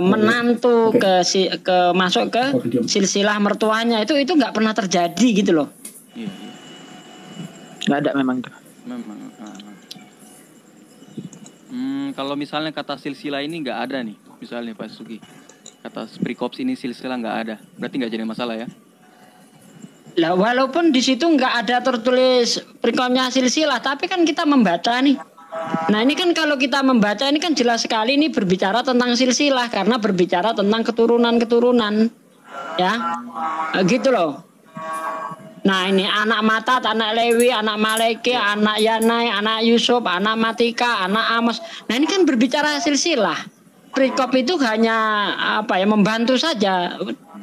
menantu ke masuk ke silsilah mertuanya itu nggak pernah terjadi gitu loh. Iya. Nggak ada memang tuh. Memang. Kalau misalnya kata silsilah ini nggak ada nih, misalnya Pak Sugi, kata Sprikops ini silsilah nggak ada, berarti nggak jadi masalah ya? Lah walaupun di situ nggak ada tertulis Sprikopsnya silsilah, tapi kan kita membaca nih. Nah ini kan kalau kita membaca ini kan jelas sekali ini berbicara tentang silsilah karena berbicara tentang keturunan-keturunan, ya, gitu loh. Nah ini anak Matat, anak Lewi, anak Maleki, anak Yanai, anak Yusuf, anak Matika, anak Amos. Nah ini kan berbicara silsilah. Prikop itu hanya membantu saja.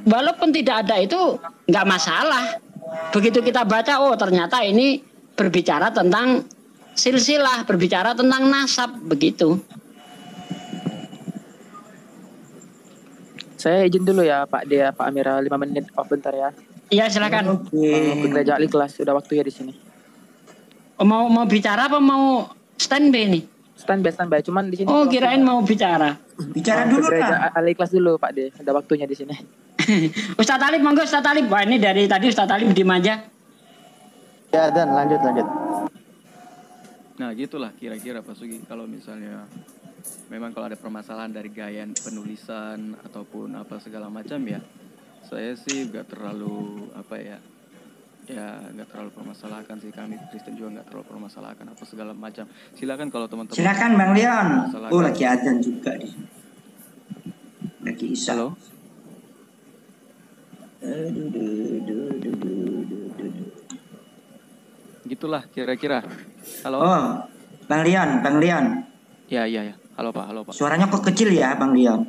Walaupun tidak ada itu nggak masalah. Begitu kita baca, oh ternyata ini berbicara tentang silsilah, berbicara tentang nasab, begitu. Saya izin dulu ya Pak Dea, Pak Amira 5 menit off bentar ya. Iya silakan. Ke gereja Al-Ikhlas, sudah waktunya di sini. Mau bicara apa mau standby nih? Standby. Cuman di sini. Oh kirain mau bicara. Bicara dulu gereja lah. Al-Ikhlas dulu Pak De, ada waktunya di sini. Ustaz Talib, monggo Ustaz Talib. Wah ini dari tadi Ustaz Talib diem aja. Ya dan lanjut. Nah gitulah kira-kira Pak Sugi, kalau misalnya memang kalau ada permasalahan dari gaya penulisan ataupun apa segala macam ya, saya sih nggak terlalu nggak terlalu permasalahkan sih, kami Kristen juga nggak terlalu permasalahkan apa segala macam. Silakan kalau teman-teman. Silakan Bang Leon. Oh lagi adzan juga nih. Lagi isya. Halo. Gitulah kira-kira. Halo. Oh Bang Leon. Ya. Halo Pak. Suaranya kok kecil ya Bang Leon.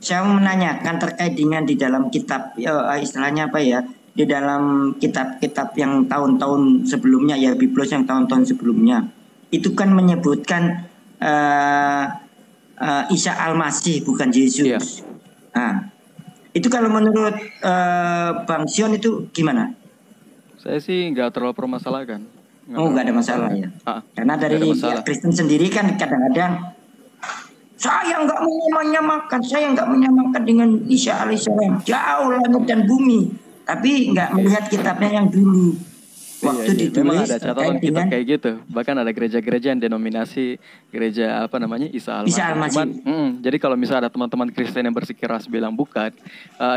Saya mau menanyakan terkait dengan di dalam kitab, istilahnya apa ya, di dalam kitab-kitab yang tahun-tahun sebelumnya ya, Biblos yang tahun-tahun sebelumnya, itu kan menyebutkan Isa Al-Masih bukan Yesus. Yeah. Nah, itu kalau menurut Bang Sion itu gimana? Saya sih nggak terlalu permasalahkan. Nggak ada masalah ya. Karena dari Kristen sendiri kan kadang-kadang saya nggak menyamakan dengan Isa alaihissalam, jauh langit dan bumi, tapi nggak melihat kitabnya yang dulu waktu ditulis. Memang ada catatan kitab kayak gitu, bahkan ada gereja-gereja yang denominasi gereja Isa Al-Masih. Jadi kalau misalnya ada teman-teman Kristen yang bersikeras bilang bukan,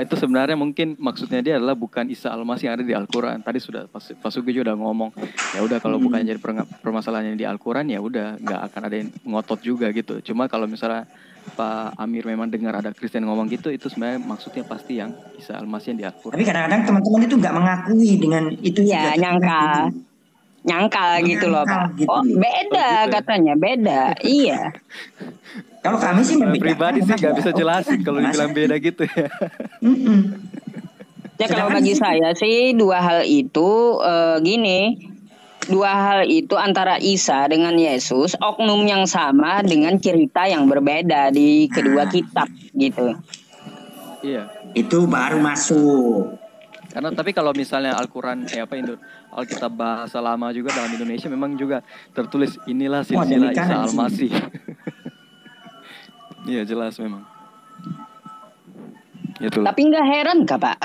itu sebenarnya mungkin maksudnya dia adalah bukan Isa Al-Masih yang ada di Al-Quran. Tadi sudah Pak Sugi juga udah ngomong, ya udah kalau bukan jadi permasalahannya di Al-Quran ya udah nggak akan ada yang ngotot juga gitu. Cuma kalau misalnya Pak Amir memang dengar ada Kristen ngomong gitu, itu sebenarnya maksudnya pasti yang Isa Al-Masih yang di Al-Quran. Tapi kadang-kadang teman-teman itu nggak mengakui dengan itu. Ya nyangkal gitu loh Pak. Gitu. Oh beda katanya, beda. Iya. Kalau kami sih pribadi sih nggak bisa jelasin kalau dibilang beda gitu ya. Ya kalau bagi saya sih dua hal itu gini. Dua hal itu antara Isa dengan Yesus, oknum yang sama dengan cerita yang berbeda di kedua kitab gitu. Iya. Itu baru masuk. Karena tapi kalau misalnya Al-Quran Alkitab bahasa lama juga dalam Indonesia memang juga tertulis inilah silsilah Isa Al-Masih. Iya jelas memang. Itulah. Tapi nggak heran kah Pak,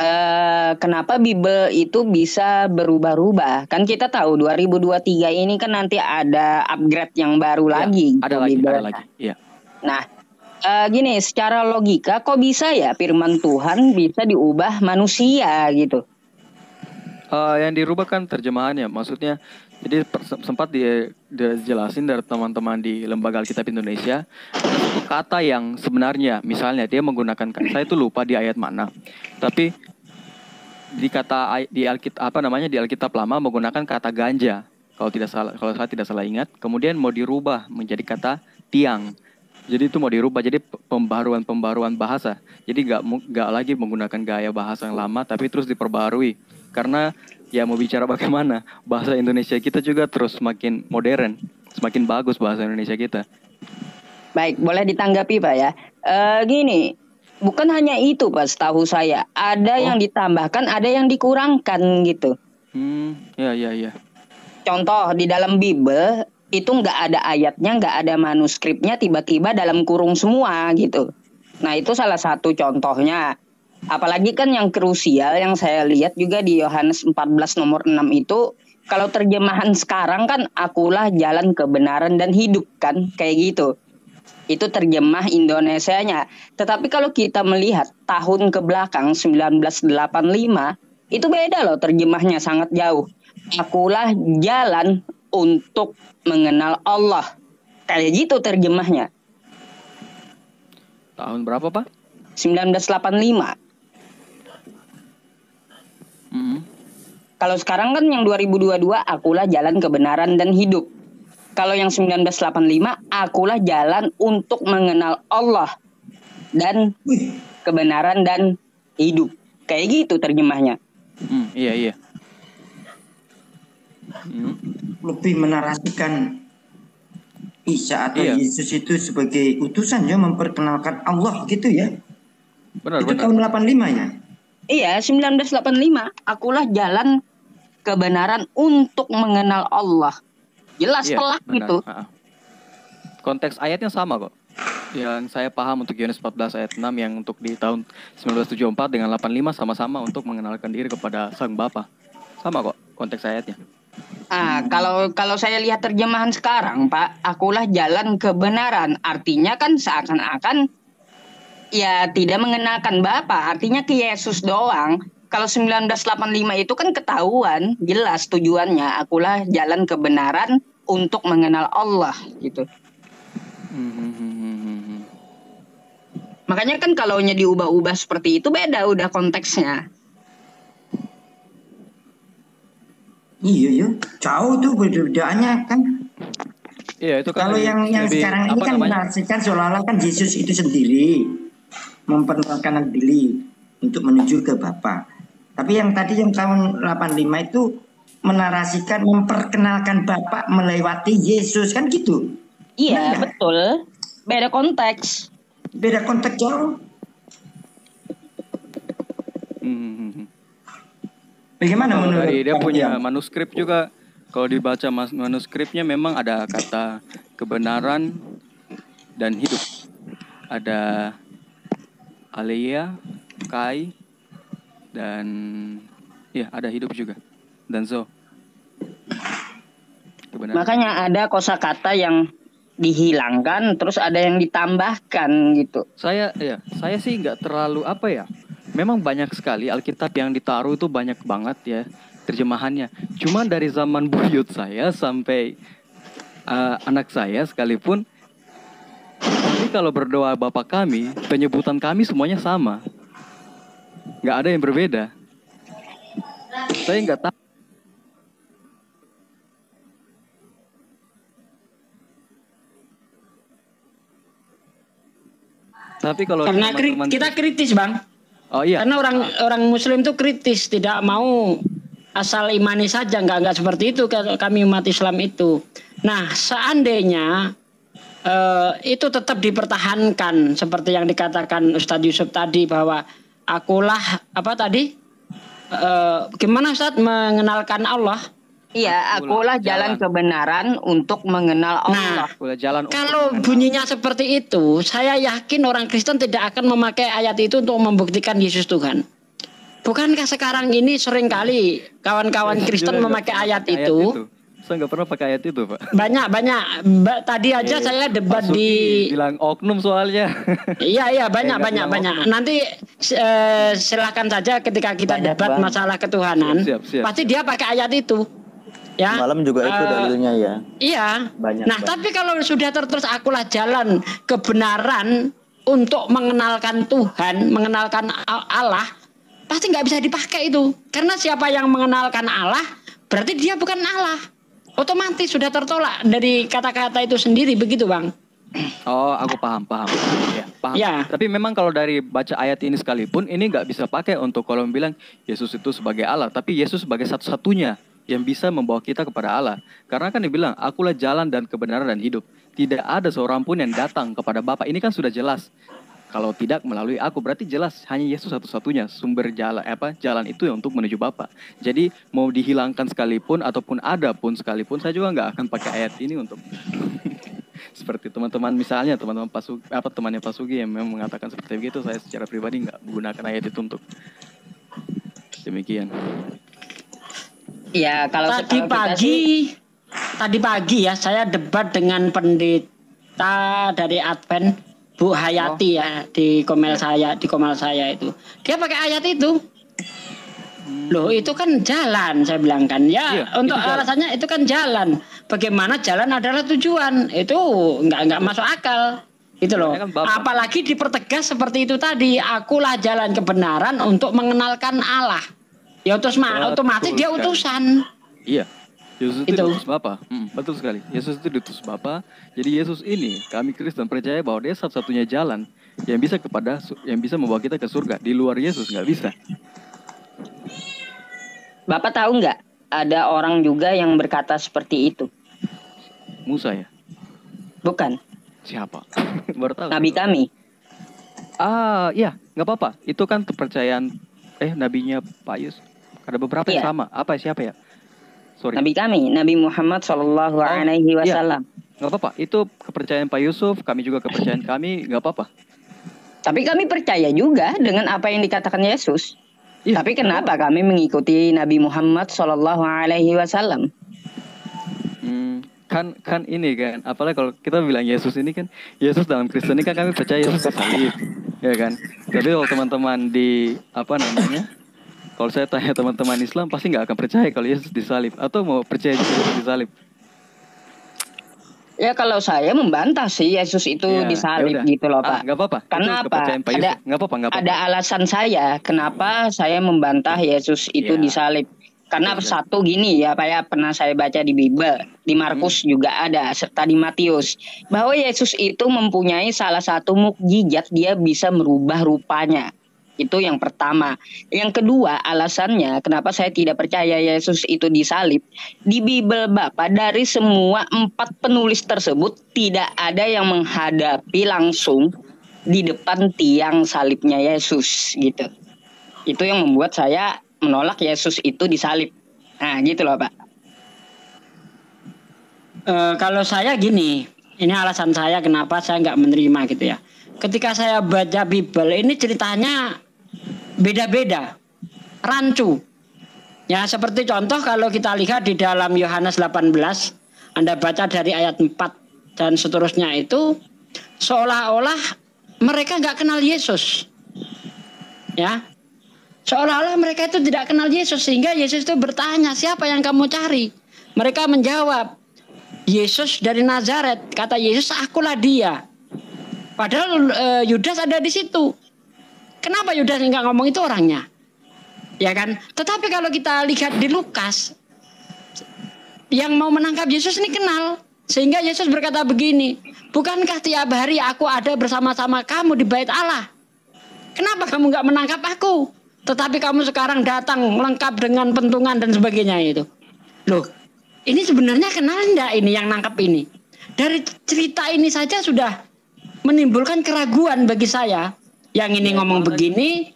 kenapa Bible itu bisa berubah-ubah? Kan kita tahu 2023 ini kan nanti ada upgrade yang baru lagi. Ada lagi. Iya. Nah, gini, secara logika kok bisa ya firman Tuhan bisa diubah manusia gitu? Yang dirubah kan terjemahannya, maksudnya jadi sempat dijelasin dari teman-teman di Lembaga Alkitab Indonesia, itu kata yang sebenarnya misalnya dia menggunakan, saya itu lupa di ayat mana, tapi di Alkitab Lama menggunakan kata ganja kalau saya tidak salah ingat, kemudian mau dirubah menjadi kata tiang. Jadi itu mau dirubah jadi pembaruan bahasa. Jadi nggak lagi menggunakan gaya bahasa yang lama, tapi terus diperbarui. Karena ya mau bicara bagaimana, bahasa Indonesia kita juga terus semakin modern, semakin bagus bahasa Indonesia kita. Baik, boleh ditanggapi Pak ya. Gini, bukan hanya itu Pak, setahu saya. Ada yang ditambahkan, ada yang dikurangkan gitu. Iya. Contoh di dalam Bible itu nggak ada ayatnya, nggak ada manuskripnya, tiba-tiba dalam kurung semua gitu. Nah, itu salah satu contohnya. Apalagi kan yang krusial yang saya lihat juga di Yohanes 14 nomor 6 itu, kalau terjemahan sekarang kan akulah jalan kebenaran dan hidup kan, kayak gitu. Itu terjemah Indonesianya. Tetapi kalau kita melihat tahun ke belakang 1985, itu beda loh terjemahnya, sangat jauh. Akulah jalan untuk mengenal Allah. Kayak gitu terjemahnya. Tahun berapa, Pak? 1985. Kalau sekarang kan yang 2022, akulah jalan kebenaran dan hidup. Kalau yang 1985, akulah jalan untuk mengenal Allah dan kebenaran dan hidup. Kayak gitu terjemahnya. Iya. Lebih menarasikan Isa atau Yesus itu sebagai utusan ya, memperkenalkan Allah gitu ya. Benar. Tahun 85 ya? Iya, 1985. Akulah jalan kebenaran untuk mengenal Allah. Jelas telak gitu. Konteks ayatnya sama kok. Yang saya paham untuk Yohanes 14 ayat 6, yang untuk di tahun 1974 dengan 85 sama-sama untuk mengenalkan diri kepada Sang Bapa. Sama kok konteks ayatnya. Kalau saya lihat terjemahan sekarang, Pak, akulah jalan kebenaran. Artinya kan seakan-akan ya tidak mengenalkan Bapa, artinya ke Yesus doang. Kalau 1985 itu kan ketahuan, jelas tujuannya, akulah jalan kebenaran untuk mengenal Allah gitu. Makanya kan kalau diubah-ubah seperti itu beda udah konteksnya. Iya, jauh tuh perbedaannya kan. Iya, itu kan. Kalau yang sekarang ini kan menarasikan seolah-olah kan Yesus itu sendiri memperkenalkan diri untuk menuju ke Bapa. Tapi yang tadi yang tahun 85 itu menarasikan memperkenalkan Bapa melewati Yesus kan gitu. Iya, betul. Beda konteks. Beda konteks jauh. Bagaimana menurut dia punya manuskrip juga. Kalau dibaca manuskripnya memang ada kata kebenaran dan hidup. Ada Aleia, Kai, dan ya ada hidup juga. Dan Zo. Kebenaran. Makanya ada kosakata yang dihilangkan, terus ada yang ditambahkan gitu. Saya sih nggak terlalu memang banyak sekali Alkitab yang ditaruh itu banyak banget ya terjemahannya. Cuma dari zaman buyut saya sampai anak saya sekalipun, jadi kalau berdoa Bapa kami, penyebutan kami semuanya sama. Nggak ada yang berbeda. Saya nggak tahu. Tapi kalau karena kita kritis, Bang. Oh iya. Karena orang Muslim itu kritis, tidak mau asal imani saja, nggak seperti itu kami umat Islam itu. Nah, seandainya itu tetap dipertahankan seperti yang dikatakan Ustadz Yusuf tadi, bahwa akulah gimana Ustadz mengenalkan Allah? Iya, akulah jalan kebenaran untuk mengenal Allah. Nah, kalau bunyinya seperti itu, saya yakin orang Kristen tidak akan memakai ayat itu untuk membuktikan Yesus Tuhan. Bukankah sekarang ini seringkali kawan-kawan Kristen memakai ayat itu? Saya nggak pernah pakai ayat itu, Pak. Banyak. Tadi aja saya debat bilang oknum soalnya. Iya, banyak. Nanti silakan saja ketika kita debat masalah ketuhanan. Siap. Pasti dia pakai ayat itu. Ya. Malam juga itu dalilnya ya. Iya. Tapi kalau sudah terus akulah jalan kebenaran untuk mengenalkan Tuhan, mengenalkan Allah, pasti nggak bisa dipakai itu. Karena siapa yang mengenalkan Allah, berarti dia bukan Allah. Otomatis sudah tertolak dari kata-kata itu sendiri, begitu Bang. Oh, aku paham. Ya, paham. Ya. Tapi memang kalau dari baca ayat ini sekalipun, ini nggak bisa pakai untuk kalau bilang Yesus itu sebagai Allah, tapi Yesus sebagai satu-satunya yang bisa membawa kita kepada Allah. Karena kan dibilang, akulah jalan dan kebenaran dan hidup. Tidak ada seorang pun yang datang kepada Bapa. Ini kan sudah jelas. Kalau tidak melalui aku, berarti jelas hanya Yesus satu-satunya sumber jalan itu untuk menuju Bapa. Jadi mau dihilangkan sekalipun ataupun ada pun sekalipun, saya juga nggak akan pakai ayat ini untuk seperti teman-teman misalnya teman-teman temannya Pak Sugi yang memang mengatakan seperti itu, saya secara pribadi nggak menggunakan ayat itu untuk demikian. Ya kalau tadi pagi ya saya debat dengan pendeta dari Advent Bu Hayati ya di Komel saya itu. Dia pakai ayat itu. Loh itu kan jalan, saya bilang kan ya, untuk alasannya itu kan jalan. Bagaimana jalan adalah tujuan, itu nggak masuk akal gitu loh. Apalagi dipertegas seperti itu tadi, akulah jalan kebenaran untuk mengenalkan Allah. Ya otomatis dia utusan. Iya, Yesus itu diutus Bapa. Betul sekali, Yesus itu diutus Bapa. Jadi Yesus ini kami Kristen percaya bahwa dia satu-satunya jalan yang bisa membawa kita ke surga. Di luar Yesus nggak bisa. Bapak tahu nggak ada orang juga yang berkata seperti itu? Musa ya? Bukan. Siapa? Baru tahu. Nabi kami. Iya, nggak apa-apa. Itu kan kepercayaan nabinya Pak Yus. Ada beberapa yang sama. Siapa ya? Sorry. Nabi kami, Nabi Muhammad Shallallahu Alaihi Wasallam. Nggak apa-apa. Itu kepercayaan Pak Yusuf. Kami juga kepercayaan kami. Nggak apa-apa. Tapi kami percaya juga dengan apa yang dikatakan Yesus. Tapi kenapa kami mengikuti Nabi Muhammad Shallallahu Alaihi Wasallam? Kan ini kan, apalagi kalau kita bilang Yesus ini kan, Yesus dalam Kristen ini kan kami percaya Yesus disalib, ya kan. Jadi kalau teman-teman kalau saya tanya teman-teman Islam pasti nggak akan percaya kalau Yesus disalib, atau mau percaya Yesus disalib. Ya kalau saya membantah sih Yesus itu disalib gitu loh Pak. Nggak apa-apa. Karena apa? Nggak apa-apa. Ada alasan saya kenapa saya membantah Yesus itu disalib. Karena satu gini ya Pak ya, pernah saya baca di Bible, di Markus juga ada, serta di Matius, bahwa Yesus itu mempunyai salah satu mukjizat, dia bisa merubah rupanya. Itu yang pertama. Yang kedua, alasannya kenapa saya tidak percaya Yesus itu disalib. Di Bible Bapak, dari semua 4 penulis tersebut tidak ada yang menghadapi langsung di depan tiang salibnya Yesus gitu. Itu yang membuat saya menolak Yesus itu disalib. Nah gitu loh Pak. Kalau saya gini, ini alasan saya kenapa saya nggak menerima gitu ya. Ketika saya baca Bible ini ceritanya beda-beda, rancu. Ya seperti contoh kalau kita lihat di dalam Yohanes 18, Anda baca dari ayat 4 dan seterusnya itu seolah-olah mereka nggak kenal Yesus. Ya. Seolah-olah mereka itu tidak kenal Yesus, sehingga Yesus itu bertanya, siapa yang kamu cari? Mereka menjawab, Yesus dari Nazaret. Kata Yesus, akulah dia. Padahal Yudas ada di situ. Kenapa Yudas nggak ngomong itu orangnya? Ya kan? Tetapi kalau kita lihat di Lukas, yang mau menangkap Yesus ini kenal. Sehingga Yesus berkata begini, bukankah tiap hari aku ada bersama-sama kamu di bait Allah? Kenapa kamu nggak menangkap aku? Tetapi kamu sekarang datang lengkap dengan pentungan dan sebagainya itu. Loh, ini sebenarnya kenal enggak ini yang nangkap ini? Dari cerita ini saja sudah menimbulkan keraguan bagi saya. Yang ini ngomong begini,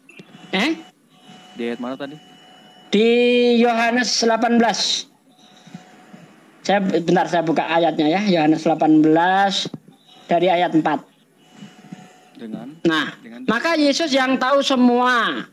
Di ayat mana tadi? Di Yohanes 18. Saya buka ayatnya ya, Yohanes 18 dari ayat 4. Maka Yesus yang tahu semua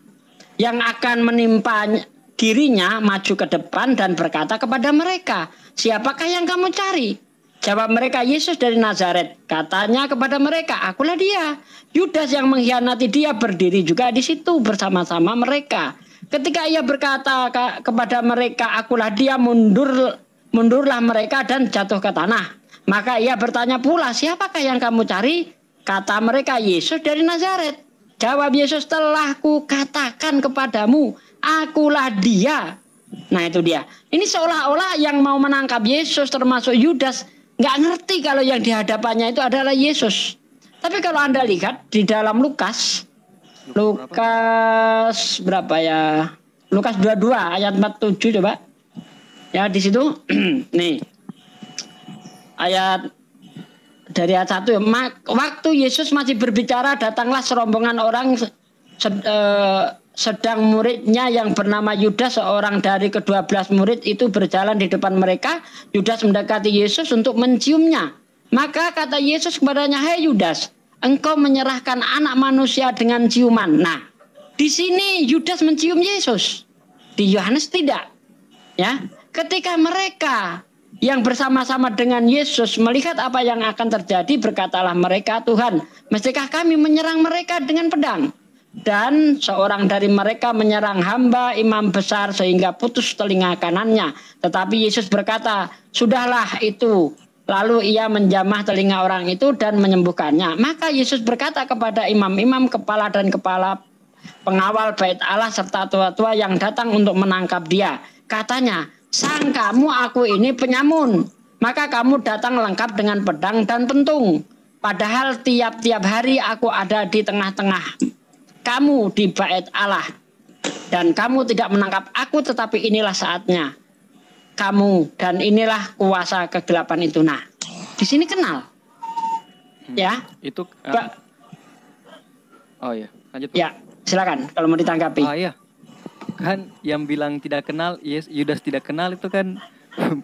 yang akan menimpa dirinya maju ke depan dan berkata kepada mereka, siapakah yang kamu cari? Jawab mereka, Yesus dari Nazaret. Katanya kepada mereka, akulah dia. Yudas yang mengkhianati dia berdiri juga di situ bersama-sama mereka. Ketika ia berkata kepada mereka, akulah dia, mundurlah mereka dan jatuh ke tanah. Maka ia bertanya pula, siapakah yang kamu cari? Kata mereka, Yesus dari Nazaret. Jawab Yesus, telah kukatakan kepadamu, akulah dia. Nah itu dia. Ini seolah-olah yang mau menangkap Yesus termasuk Yudas nggak ngerti kalau yang di hadapannya itu adalah Yesus. Tapi kalau Anda lihat di dalam Lukas berapa ya? Lukas 22 ayat 47 coba. Ya di situ nih. Ayat dari ayat 1, waktu Yesus masih berbicara, datanglah serombongan orang sedang muridnya yang bernama Yudas, seorang dari ke-12 murid itu berjalan di depan mereka. Yudas mendekati Yesus untuk menciumnya. Maka kata Yesus kepadanya, "Hai Yudas, engkau menyerahkan anak manusia dengan ciuman." Nah, di sini Yudas mencium Yesus. Di Yohanes tidak. Ya, ketika mereka yang bersama-sama dengan Yesus melihat apa yang akan terjadi, berkatalah mereka, "Tuhan, mestikah kami menyerang mereka dengan pedang?" Dan seorang dari mereka menyerang hamba imam besar sehingga putus telinga kanannya. Tetapi Yesus berkata, "Sudahlah itu." Lalu ia menjamah telinga orang itu dan menyembuhkannya. Maka Yesus berkata kepada imam-imam, kepala dan kepala pengawal bait Allah serta tua-tua yang datang untuk menangkap dia. Katanya, "Sangkamu aku ini penyamun, maka kamu datang lengkap dengan pedang dan pentung. Padahal tiap-tiap hari aku ada di tengah-tengah kamu di bait Allah. Dan kamu tidak menangkap aku, tetapi inilah saatnya kamu, dan inilah kuasa kegelapan itu." Nah, di sini kenal. Ya. Itu oh ya, lanjut. Ya, silakan kalau mau ditanggapi. Oh iya. Kan yang bilang tidak kenal, Yudas tidak kenal itu kan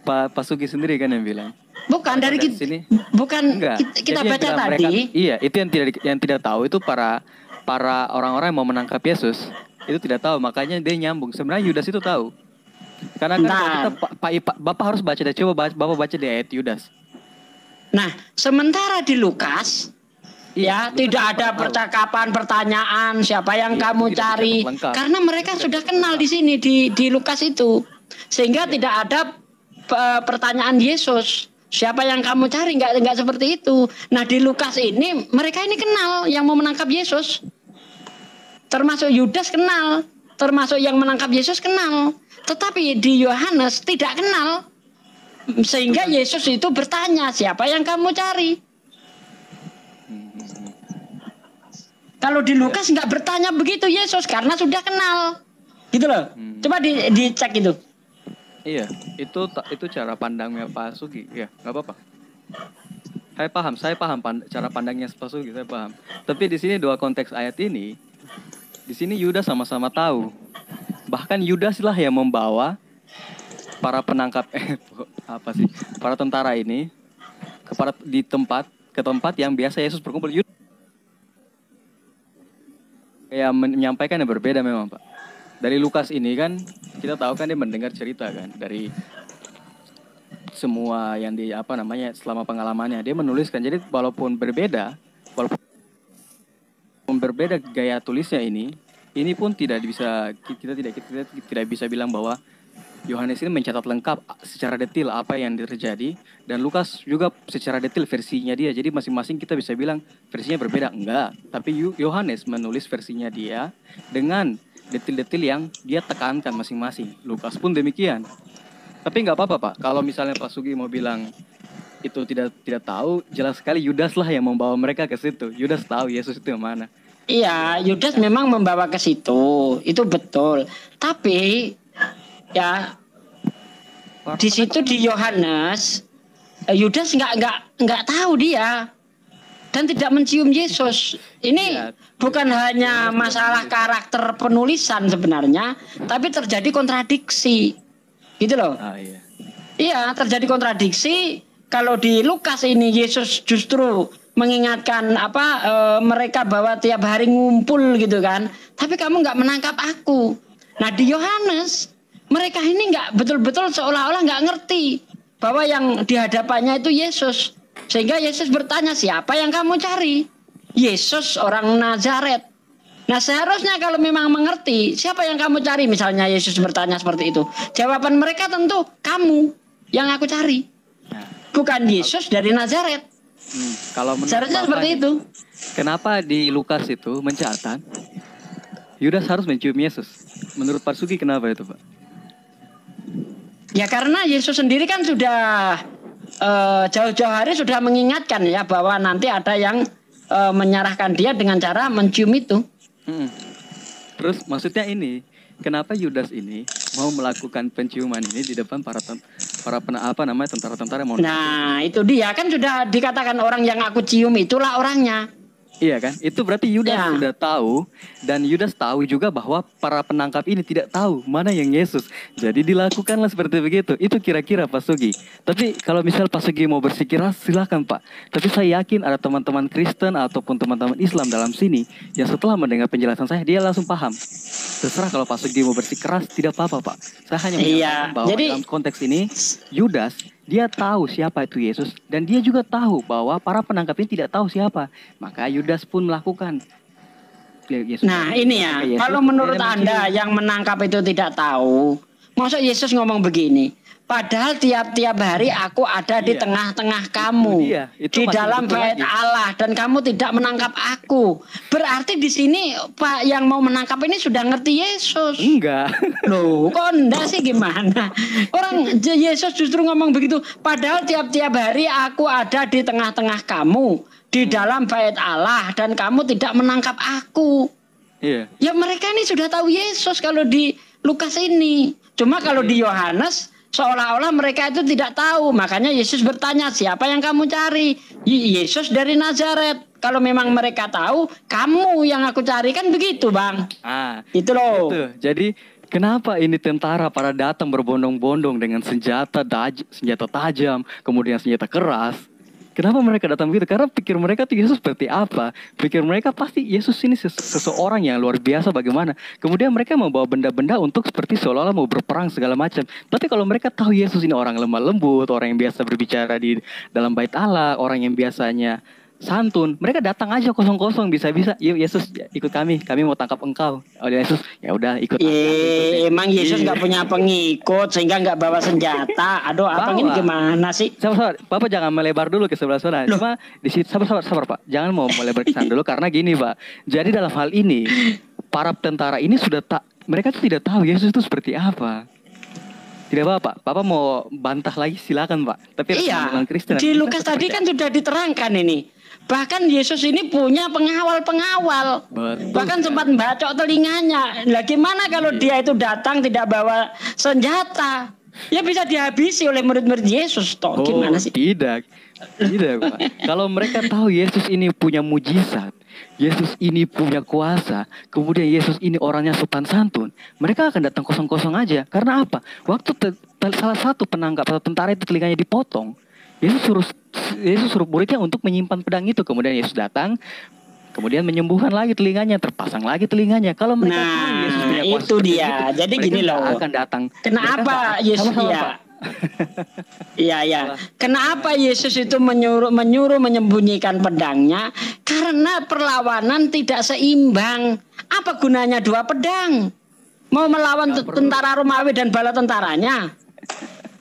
Pak Sugi sendiri kan yang bilang. Bukan dari sini. Bukan kita baca tadi. Iya, itu yang tidak tahu itu para orang-orang yang mau menangkap Yesus. Itu tidak tahu, makanya dia nyambung. Sebenarnya Yudas itu tahu. Karena kan Bapak harus baca deh. Coba Bapak baca di ayat Yudas. Nah, sementara di Lukas, ya, tidak ada percakapan, pertanyaan, siapa yang kamu cari. Karena mereka sudah kenal di sini, di Lukas itu. Sehingga tidak ada pertanyaan Yesus. Siapa yang kamu cari? Enggak seperti itu. Nah, di Lukas ini, mereka ini kenal yang mau menangkap Yesus. Termasuk Yudas kenal. Termasuk yang menangkap Yesus kenal. Tetapi di Yohanes tidak kenal. Sehingga Yesus itu bertanya, "Siapa yang kamu cari?" Kalau di Lukas nggak bertanya begitu Yesus, karena sudah kenal. Gitu loh. Coba dicek itu. Iya, itu cara pandangnya Pak Sugi. Iya, nggak apa-apa. Saya paham cara pandangnya Pak Sugi, saya paham. Tapi di sini dua konteks ayat ini, di sini Yudas sama-sama tahu. Bahkan Yudas lah yang membawa para penangkap para tentara ini ke tempat yang biasa Yesus berkumpul. Ya, menyampaikan yang berbeda memang, Pak. Dari Lukas ini kan kita tahu kan dia mendengar cerita kan dari semua yang selama pengalamannya dia menuliskan. Jadi walaupun berbeda gaya tulisnya ini pun kita tidak bisa bilang bahwa Yohanes ini mencatat lengkap secara detail apa yang terjadi, dan Lukas juga secara detail versinya dia. Jadi masing-masing kita bisa bilang versinya berbeda, enggak. Tapi Yohanes menulis versinya dia dengan detail-detail yang dia tekankan masing-masing. Lukas pun demikian. Tapi nggak apa-apa, Pak. Kalau misalnya Pak Sugi mau bilang itu tidak tahu, jelas sekali Yudas lah yang membawa mereka ke situ. Yudas tahu Yesus itu yang mana. Iya, Yudas memang membawa ke situ, itu betul. Tapi ya di situ di Yohanes, Yudas nggak tahu dia dan tidak mencium Yesus. Ini bukan hanya masalah karakter penulisan sebenarnya, tapi terjadi kontradiksi, gitu loh. Iya, terjadi kontradiksi. Kalau di Lukas ini Yesus justru mengingatkan mereka bahwa tiap hari ngumpul gitu kan, tapi kamu nggak menangkap aku. Nah di Yohanes mereka ini nggak betul-betul seolah-olah nggak ngerti bahwa yang di hadapannya itu Yesus, sehingga Yesus bertanya, "Siapa yang kamu cari?" Yesus orang Nazaret. Nah seharusnya kalau memang mengerti siapa yang kamu cari, misalnya Yesus bertanya seperti itu, jawaban mereka tentu kamu yang aku cari, bukan Yesus dari Nazaret. Kalau seharusnya seperti itu. Kenapa di Lukas itu mencatat Yudas harus mencium Yesus? Menurut Pak Sugi kenapa itu, Pak? Ya karena Yesus sendiri kan sudah jauh-jauh hari sudah mengingatkan ya bahwa nanti ada yang menyerahkan dia dengan cara mencium itu. Terus maksudnya ini, kenapa Yudas ini mau melakukan penciuman ini di depan para tentara-tentara mau? Nah itu dia kan sudah dikatakan orang yang aku cium itulah orangnya. Iya kan? Itu berarti Yudas sudah tahu, dan Yudas tahu juga bahwa para penangkap ini tidak tahu mana yang Yesus. Jadi dilakukanlah seperti begitu. Itu kira-kira Pak Sugi. Tapi kalau misal Pak Sugi mau bersikeras, silakan Pak. Tapi saya yakin ada teman-teman Kristen ataupun teman-teman Islam dalam sini yang setelah mendengar penjelasan saya, dia langsung paham. Terserah kalau Pak Sugi mau bersikeras, tidak apa-apa Pak. Saya hanya menyatakan bahwa dalam konteks ini, Yudas dia tahu siapa itu Yesus, dan dia juga tahu bahwa para penangkap ini tidak tahu siapa. Maka Yudas pun melakukan. Yesus. Nah ini ya, Yesus, kalau menurut Anda yang menangkap itu tidak tahu, maksud Yesus ngomong begini, padahal tiap-tiap hari aku ada di tengah-tengah kamu, di dalam bait Allah, dan kamu tidak menangkap aku. Berarti di sini Pak yang mau menangkap ini sudah ngerti Yesus. Enggak. Loh, kok enggak sih, gimana? Orang Yesus justru ngomong begitu, padahal tiap-tiap hari aku ada di tengah-tengah kamu, di dalam bait Allah, dan kamu tidak menangkap aku. Iya. Ya mereka ini sudah tahu Yesus kalau di Lukas ini. Cuma kalau di Yohanes seolah-olah mereka itu tidak tahu. Makanya Yesus bertanya, siapa yang kamu cari? Yesus dari Nazaret. Kalau memang mereka tahu, kamu yang aku cari, kan begitu Bang. Itu loh. Gitu. Jadi kenapa ini tentara pada datang berbondong-bondong dengan senjata tajam, kemudian senjata keras? Kenapa mereka datang begitu? Karena pikir mereka tuh Yesus seperti apa? Pikir mereka pasti Yesus ini seseorang yang luar biasa bagaimana. Kemudian mereka membawa benda-benda untuk seperti seolah-olah mau berperang segala macam. Tapi kalau mereka tahu Yesus ini orang lemah lembut, orang yang biasa berbicara di dalam bait Allah, orang yang biasanya santun, mereka datang aja kosong-kosong, bisa-bisa, yuk Yesus ikut kami mau tangkap engkau. Oh Yesus, ya udah ikut. Emang Yesus nggak punya pengikut sehingga nggak bawa senjata. Aduh, apa ini gimana sih? Sabar, Bapak jangan melebar dulu ke sebelah sana. Cuma di situ sabar Pak, jangan mau melebar ke sana dulu karena gini Pak. Jadi dalam hal ini para tentara ini mereka tuh tidak tahu Yesus itu seperti apa. Tidak apa-apa, Bapak mau bantah lagi silakan Pak. Tapi iya, di Lukas tadi kan sudah diterangkan ini. Bahkan Yesus ini punya pengawal-pengawal. Bahkan sempat membacok telinganya. Lah gimana kalau dia itu datang tidak bawa senjata? Ya bisa dihabisi oleh murid-murid Yesus toh. Gimana sih? Tidak Pak. Kalau mereka tahu Yesus ini punya mujizat, Yesus ini punya kuasa, kemudian Yesus ini orangnya sopan santun, mereka akan datang kosong-kosong aja. Karena apa? Waktu salah satu penangkap atau tentara itu telinganya dipotong, Yesus suruh muridnya untuk menyimpan pedang itu. Kemudian Yesus datang, kemudian menyembuhkan lagi telinganya, terpasang lagi telinganya. Kalau mereka tahu Yesus punya kuasa itu dia. Itu, jadi gini loh. Akan datang. Kenapa Yesus Iya. Kenapa Yesus itu menyuruh menyembunyikan pedangnya? Karena perlawanan tidak seimbang. Apa gunanya dua pedang? Mau melawan tentara Romawi dan bala tentaranya?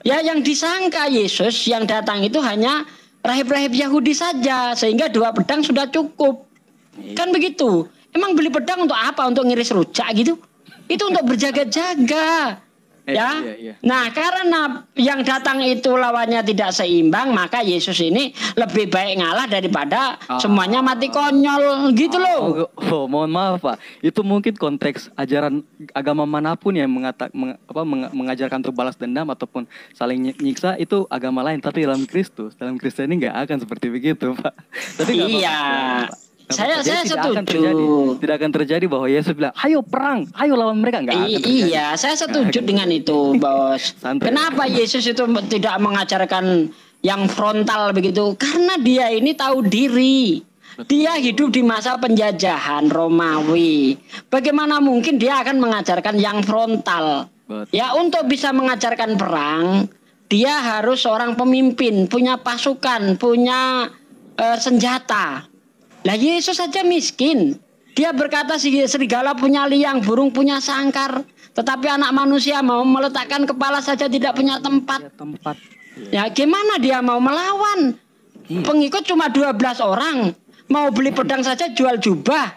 Ya yang disangka Yesus yang datang itu hanya rahib-rahib Yahudi saja, sehingga dua pedang sudah cukup. Kan begitu. Emang beli pedang untuk apa? Untuk ngiris rujak gitu? Itu untuk berjaga-jaga. Ya. Nah, karena yang datang itu lawannya tidak seimbang, maka Yesus ini lebih baik ngalah daripada semuanya mati konyol gitu loh. Mohon maaf Pak, itu mungkin konteks ajaran agama manapun yang mengajarkan untuk balas dendam ataupun saling nyiksa, itu agama lain. Tapi dalam Kristus, dalam Kristen ini nggak akan seperti begitu Pak. Tapi iya. Saya setuju. Tidak akan terjadi bahwa Yesus bilang, ayo perang, ayo lawan mereka. Iya, saya setuju dengan itu, Bos. Kenapa Yesus itu tidak mengajarkan yang frontal begitu? Karena dia ini tahu diri. Dia hidup di masa penjajahan Romawi. Bagaimana mungkin dia akan mengajarkan yang frontal? Ya, untuk bisa mengajarkan perang, dia harus seorang pemimpin, punya pasukan, punya senjata. Lah Yesus saja miskin. Dia berkata serigala punya liang, burung punya sangkar, tetapi anak manusia mau meletakkan kepala saja tidak punya tempat. Ya gimana dia mau melawan? Pengikut cuma 12 orang. Mau beli pedang saja jual jubah.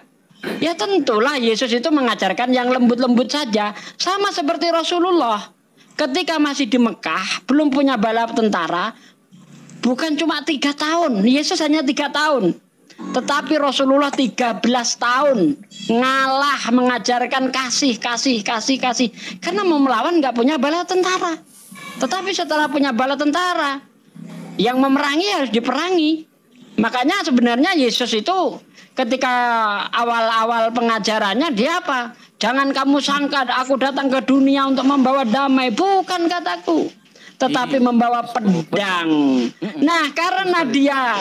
Ya tentulah Yesus itu mengajarkan yang lembut-lembut saja. Sama seperti Rasulullah. Ketika masih di Mekah, belum punya bala tentara. Bukan cuma 3 tahun. Yesus hanya 3 tahun. Tetapi Rasulullah 13 tahun ngalah mengajarkan kasih. Karena mau melawan nggak punya bala tentara. Tetapi setelah punya bala tentara, yang memerangi harus diperangi. Makanya sebenarnya Yesus itu ketika awal-awal pengajarannya dia apa? Jangan kamu sangka aku datang ke dunia untuk membawa damai. Bukan kataku, tetapi membawa pedang. Nah, karena dia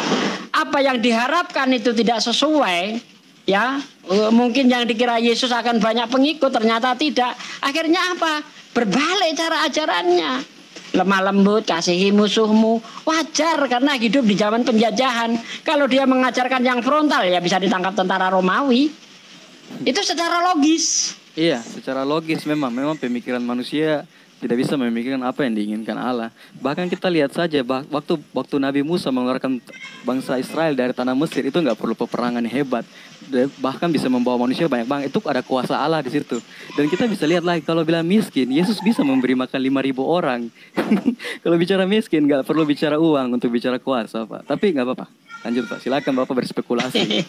apa yang diharapkan itu tidak sesuai, ya, mungkin yang dikira Yesus akan banyak pengikut ternyata tidak. Akhirnya apa? Berbalik cara ajarannya. Lemah lembut, kasihi musuhmu. Wajar karena hidup di zaman penjajahan. Kalau dia mengajarkan yang frontal ya bisa ditangkap tentara Romawi. Itu secara logis. Iya, secara logis memang pemikiran manusia tidak bisa memikirkan apa yang diinginkan Allah. Bahkan kita lihat saja waktu Nabi Musa mengeluarkan bangsa Israel dari tanah Mesir itu nggak perlu peperangan yang hebat. Bahkan bisa membawa manusia banyak banget. Itu ada kuasa Allah di situ. Dan kita bisa lihat lagi kalau bilang miskin, Yesus bisa memberi makan 5.000 orang. Kalau bicara miskin nggak perlu bicara uang untuk bicara kuasa, Pak. Tapi nggak apa-apa. Lanjut Pak, silakan Bapak berspekulasi.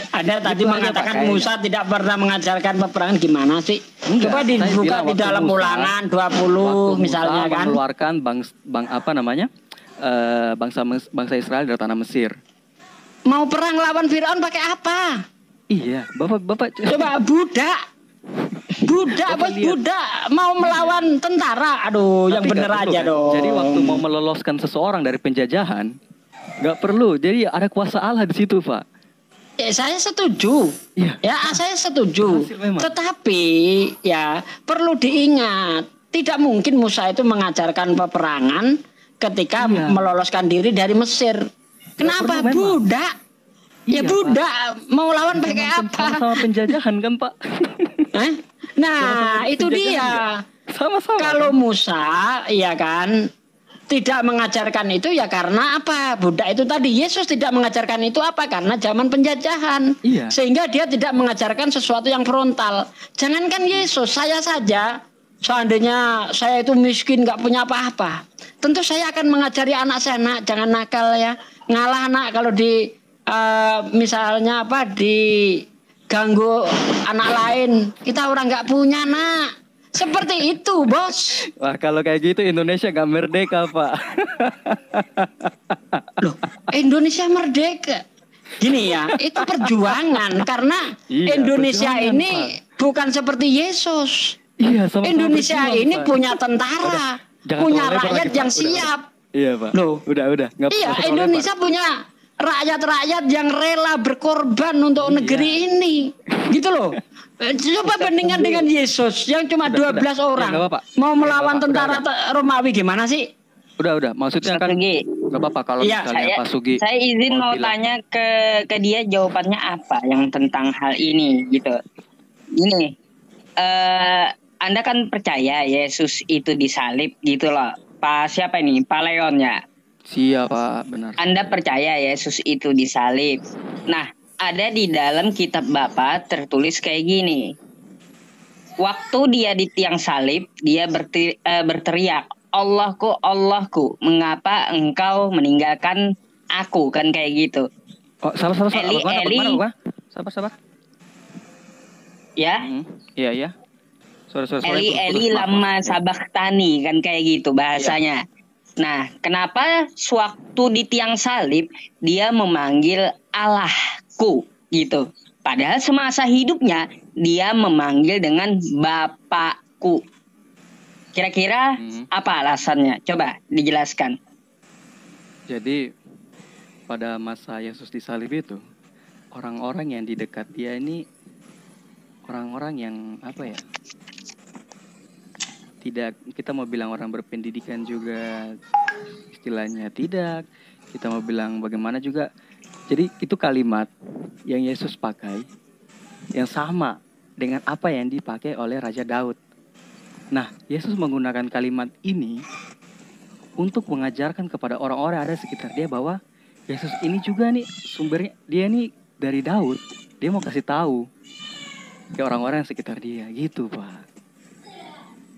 Ada tadi mengatakan Musa tidak pernah mengajarkan peperangan, gimana sih? Coba dibuka di dalam Ulangan 20 misalnya kan. Mengeluarkan bangsa Israel dari tanah Mesir. Mau perang lawan Firaun pakai apa? Iya, Bapak coba budak mau melawan tentara. Aduh, tapi yang bener aja dong. Jadi waktu mau meloloskan seseorang dari penjajahan nggak perlu, jadi ada kuasa Allah di situ, Pak. Saya setuju. Ya, saya setuju. Tetapi ya perlu diingat, tidak mungkin Musa itu mengajarkan peperangan ketika meloloskan diri dari Mesir. Kenapa budak? Ya budak, Pak. Mau lawan pakai apa? Sama penjajahan kan, Pak? Nah, itu dia. Sama-sama. Kalau Musa, ya kan, tidak mengajarkan itu ya karena apa? Budak itu tadi. Yesus tidak mengajarkan itu apa? Karena zaman penjajahan. Iya. Sehingga dia tidak mengajarkan sesuatu yang frontal. Jangankan Yesus, saya saja, seandainya saya itu miskin, nggak punya apa-apa, tentu saya akan mengajari anak saya, nak, jangan nakal ya. Ngalah nak kalau di misalnya apa diganggu anak lain. Kita orang nggak punya, nak. Seperti itu, Bos. Wah, kalau kayak gitu Indonesia gak merdeka, Pak. Loh, Indonesia merdeka. Gini ya, itu perjuangan. Karena Indonesia ini Pak, bukan seperti Yesus. Iya, sama Indonesia ini Pak punya tentara, punya rakyat yang siap. Iya, Pak. Loh, udah. Iya, Indonesia punya rakyat-rakyat yang rela berkorban untuk negeri ini. Gitu loh. Coba bandingkan dengan Yesus yang cuma 12 orang mau melawan tentara Romawi, gimana sih? Udah. Maksudnya kan nggak apa-apa kalau misalnya Pak Sugi. Saya izin mau tanya ke dia jawabannya apa yang tentang hal ini gitu. Ini Anda kan percaya Yesus itu disalib gitu loh. Pak siapa ini? Pak Leon ya? Siapa, benar. Anda percaya Yesus itu disalib. Nah, ada di dalam kitab Bapak tertulis kayak gini. Waktu dia di tiang salib, dia berteriak, Allahku, Allahku, mengapa engkau meninggalkan aku? Kan kayak gitu. Oh, sabar. Sabar. Ya? Iya. Sorry. Eli lama sabachthani, kan kayak gitu bahasanya. Ya. Nah, kenapa sewaktu di tiang salib dia memanggil Allahku gitu? Padahal semasa hidupnya dia memanggil dengan Bapakku. Kira-kira apa alasannya? Coba dijelaskan. Jadi pada masa Yesus disalib itu, orang-orang yang di dekat dia ini orang-orang yang apa ya? Tidak, kita mau bilang orang berpendidikan juga istilahnya tidak. Kita mau bilang bagaimana juga. Jadi itu kalimat yang Yesus pakai yang sama dengan apa yang dipakai oleh Raja Daud. Nah, Yesus menggunakan kalimat ini untuk mengajarkan kepada orang-orang yang ada di sekitar dia bahwa Yesus ini juga nih sumbernya, dia nih dari Daud. Dia mau kasih tahu ke orang-orang yang sekitar dia, gitu Pak.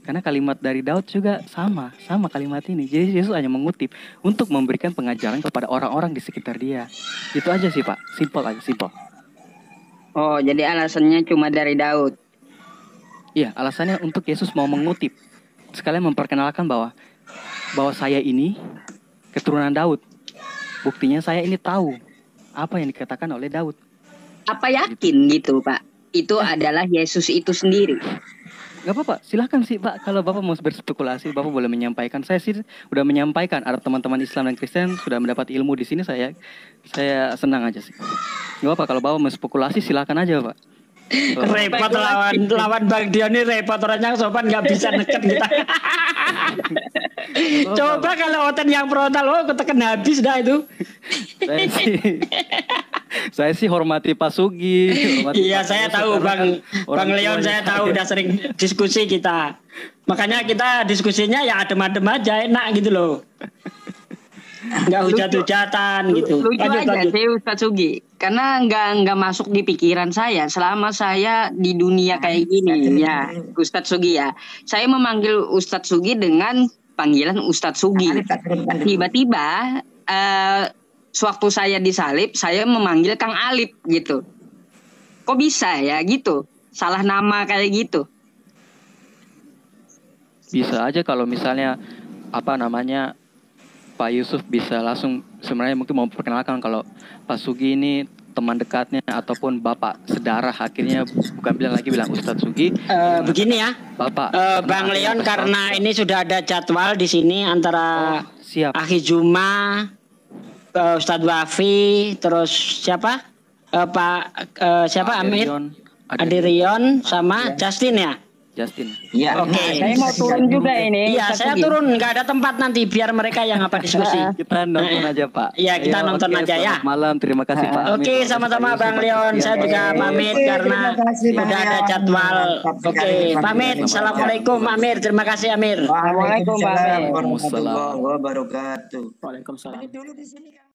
Karena kalimat dari Daud juga sama kalimat ini. Jadi Yesus hanya mengutip untuk memberikan pengajaran kepada orang-orang di sekitar dia. Itu aja sih Pak, simple. Oh, jadi alasannya cuma dari Daud. Iya, alasannya untuk Yesus mau mengutip. Sekalian memperkenalkan bahwa saya ini keturunan Daud. Buktinya saya ini tahu apa yang dikatakan oleh Daud. Apa yakin gitu Pak? Itu adalah Yesus itu sendiri. Gak apa-apa, silahkan sih Pak. Kalau Bapak mau berspekulasi, Bapak boleh menyampaikan. Saya sih udah menyampaikan. Ada teman-teman Islam dan Kristen sudah mendapat ilmu di sini. Saya senang aja sih. Gak apa-apa, kalau Bapak mau spekulasi silahkan aja Pak. Repot lawan Bang Dion ini repot, orangnya sopan nggak bisa neket kita. Coba kalau Oten yang frontal, ketekan habis dah itu. Saya sih hormati Pak Sugi. Iya, saya tahu Bang Leon, saya tahu udah sering diskusi kita. Makanya kita diskusinya ya adem-adem aja, enak gitu loh. Nggak hujat-hujatan gitu. Lucu aja sih Ustadz Sugi, karena nggak masuk di pikiran saya selama saya di dunia kayak gini ya Ustadz Sugi ya. Saya memanggil Ustadz Sugi dengan panggilan Ustadz Sugi. Tiba-tiba sewaktu saya disalib, saya memanggil Kang Alip gitu. Kok bisa ya gitu? Salah nama kayak gitu. Bisa aja kalau misalnya Pak Yusuf bisa langsung sebenarnya mungkin mau perkenalkan kalau Pak Sugi ini teman dekatnya ataupun bapak sedarah, akhirnya bukan bilang Ustadz Sugi. Begini ya, Bapak. Bang Leon, karena ini sudah ada jadwal di sini antara Akhi Juma, Ustadz Wafi, terus siapa? Siapa Amir, Adirion sama Justin ya. Ya, oke. Saya mau turun juga ini. Iya, saya turun, nggak ada tempat nanti biar mereka yang diskusi. Kita nonton aja Pak. Iya, kita nonton aja ya. Malam, terima kasih Pak. Oke, sama-sama Bang Leon. Saya juga pamit karena sudah ada jadwal. Oke, pamit. Assalamualaikum Amir. Terima kasih Amir. Waalaikumsalam warahmatullahi wabarakatuh. Waalaikumsalam.